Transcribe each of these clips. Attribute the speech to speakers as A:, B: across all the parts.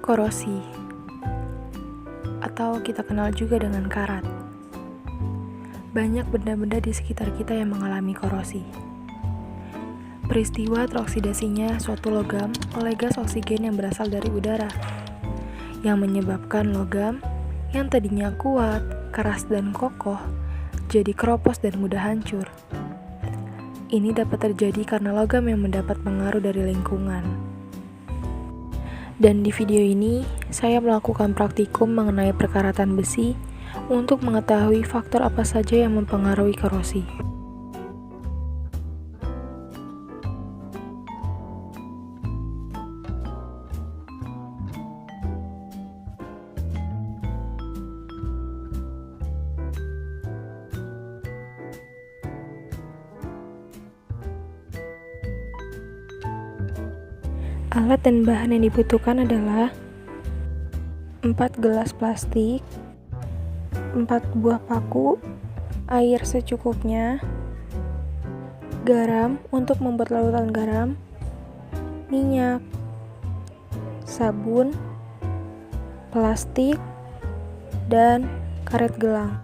A: Korosi, atau kita kenal juga dengan karat. Banyak benda-benda di sekitar kita yang mengalami korosi. Peristiwa teroksidasinya suatu logam oleh gas oksigen yang berasal dari udara, yang menyebabkan logam yang tadinya kuat, keras, dan kokoh jadi keropos dan mudah hancur. Ini dapat terjadi karena logam yang mendapat pengaruh dari lingkungan. Dan di video ini, saya melakukan praktikum mengenai perkaratan besi untuk mengetahui faktor apa saja yang mempengaruhi korosi. Alat dan bahan yang dibutuhkan adalah 4 gelas plastik, 4 buah paku, air secukupnya, garam untuk membuat larutan garam, minyak, sabun, plastik, dan karet gelang.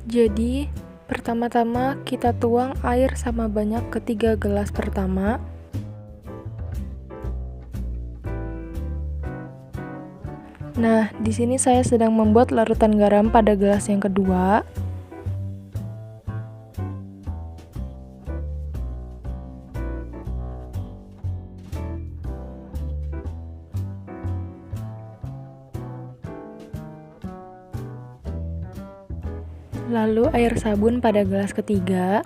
A: Jadi, pertama-tama kita tuang air sama banyak ke 3 gelas pertama. Nah, di sini saya sedang membuat larutan garam pada gelas yang kedua. Lalu air sabun pada gelas ketiga.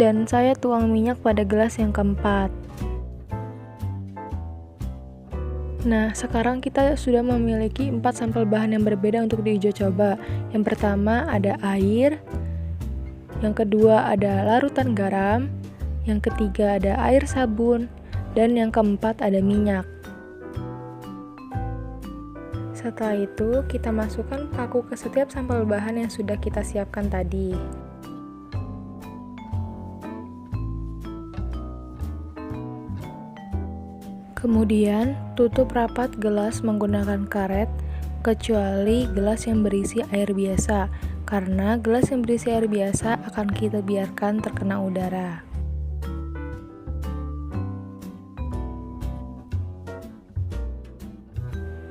A: Dan saya tuang minyak pada gelas yang keempat. Nah, sekarang kita sudah memiliki 4 sampel bahan yang berbeda untuk diuji coba. Yang pertama ada air, yang kedua ada larutan garam, yang ketiga ada air sabun, dan yang keempat ada minyak. Setelah itu, kita masukkan paku ke setiap sampel bahan yang sudah kita siapkan tadi. Kemudian, tutup rapat gelas menggunakan karet, kecuali gelas yang berisi air biasa, karena gelas yang berisi air biasa akan kita biarkan terkena udara.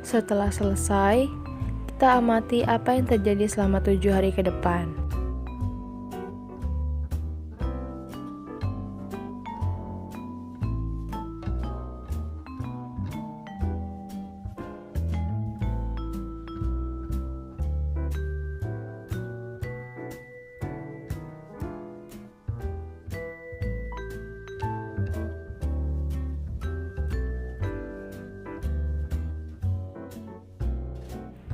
A: Setelah selesai, kita amati apa yang terjadi selama 7 hari ke depan.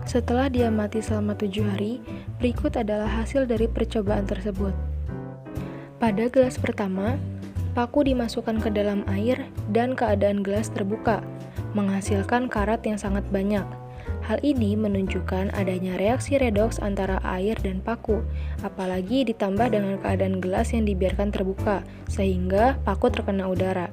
A: Setelah diamati selama 7 hari, berikut adalah hasil dari percobaan tersebut. Pada gelas pertama, paku dimasukkan ke dalam air dan keadaan gelas terbuka, menghasilkan karat yang sangat banyak. Hal ini menunjukkan adanya reaksi redoks antara air dan paku, apalagi ditambah dengan keadaan gelas yang dibiarkan terbuka, sehingga paku terkena udara.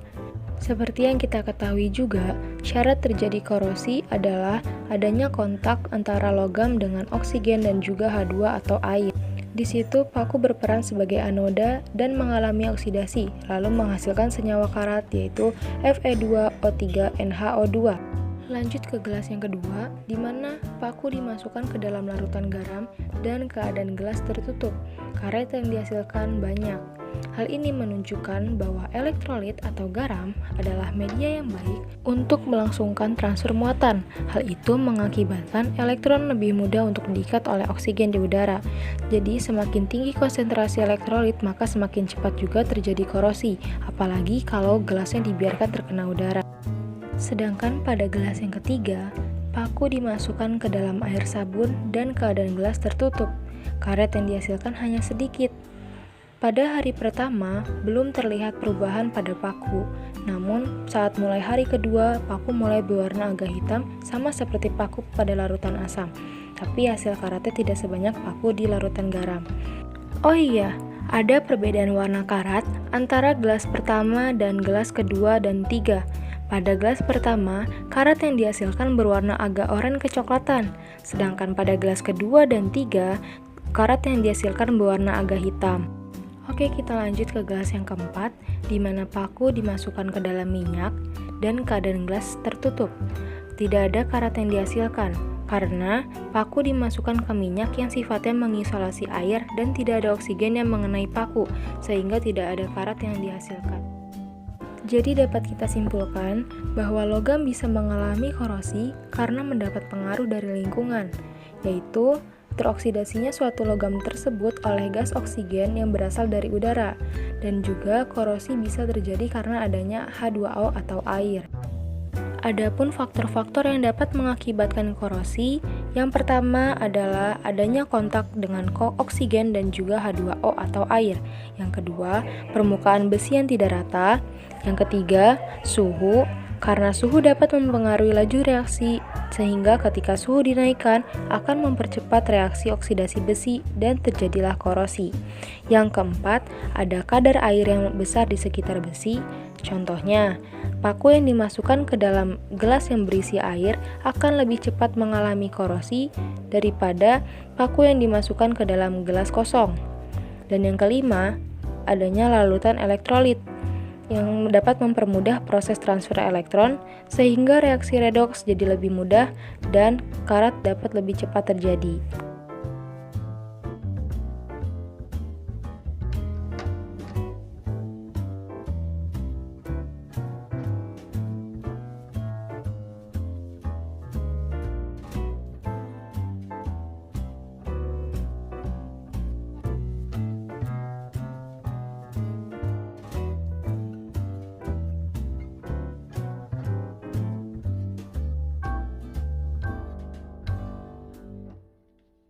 A: Seperti yang kita ketahui juga, syarat terjadi korosi adalah adanya kontak antara logam dengan oksigen dan juga H2 atau air. Di situ paku berperan sebagai anoda dan mengalami oksidasi, lalu menghasilkan senyawa karat yaitu Fe2O3NH2. Lanjut ke gelas yang kedua, di mana paku dimasukkan ke dalam larutan garam dan keadaan gelas tertutup. Karet yang dihasilkan banyak. Hal ini menunjukkan bahwa elektrolit atau garam adalah media yang baik untuk melangsungkan transfer muatan. Hal itu mengakibatkan elektron lebih mudah untuk diikat oleh oksigen di udara. Jadi semakin tinggi konsentrasi elektrolit, maka semakin cepat juga terjadi korosi, apalagi kalau gelasnya dibiarkan terkena udara. Sedangkan pada gelas yang ketiga, paku dimasukkan ke dalam air sabun dan keadaan gelas tertutup. Karet yang dihasilkan hanya sedikit. Pada hari pertama, belum terlihat perubahan pada paku. Namun, saat mulai hari kedua, paku mulai berwarna agak hitam, sama seperti paku pada larutan asam. tapi hasil karatnya tidak sebanyak paku di larutan garam. Oh iya, ada perbedaan warna karat antara gelas pertama dan gelas kedua dan tiga. Pada gelas pertama, karat yang dihasilkan berwarna agak oranye kecoklatan, sedangkan pada gelas kedua dan tiga, karat yang dihasilkan berwarna agak hitam. Oke, kita lanjut ke gelas yang keempat, di mana paku dimasukkan ke dalam minyak dan keadaan gelas tertutup. Tidak ada karat yang dihasilkan, karena paku dimasukkan ke minyak yang sifatnya mengisolasi air dan tidak ada oksigen yang mengenai paku, sehingga tidak ada karat yang dihasilkan. Jadi dapat kita simpulkan bahwa logam bisa mengalami korosi karena mendapat pengaruh dari lingkungan, yaitu teroksidasinya suatu logam tersebut oleh gas oksigen yang berasal dari udara, dan juga korosi bisa terjadi karena adanya H2O atau air. Adapun faktor-faktor yang dapat mengakibatkan korosi, yang pertama adalah adanya kontak dengan oksigen dan juga H2O atau air. Yang kedua, permukaan besi yang tidak rata. Yang ketiga, suhu, karena suhu dapat mempengaruhi laju reaksi, sehingga ketika suhu dinaikkan akan mempercepat reaksi oksidasi besi dan terjadilah korosi. Yang keempat, ada kadar air yang besar di sekitar besi. Contohnya, paku yang dimasukkan ke dalam gelas yang berisi air akan lebih cepat mengalami korosi daripada paku yang dimasukkan ke dalam gelas kosong. Dan yang kelima, adanya larutan elektrolit yang dapat mempermudah proses transfer elektron sehingga reaksi redoks jadi lebih mudah dan karat dapat lebih cepat terjadi.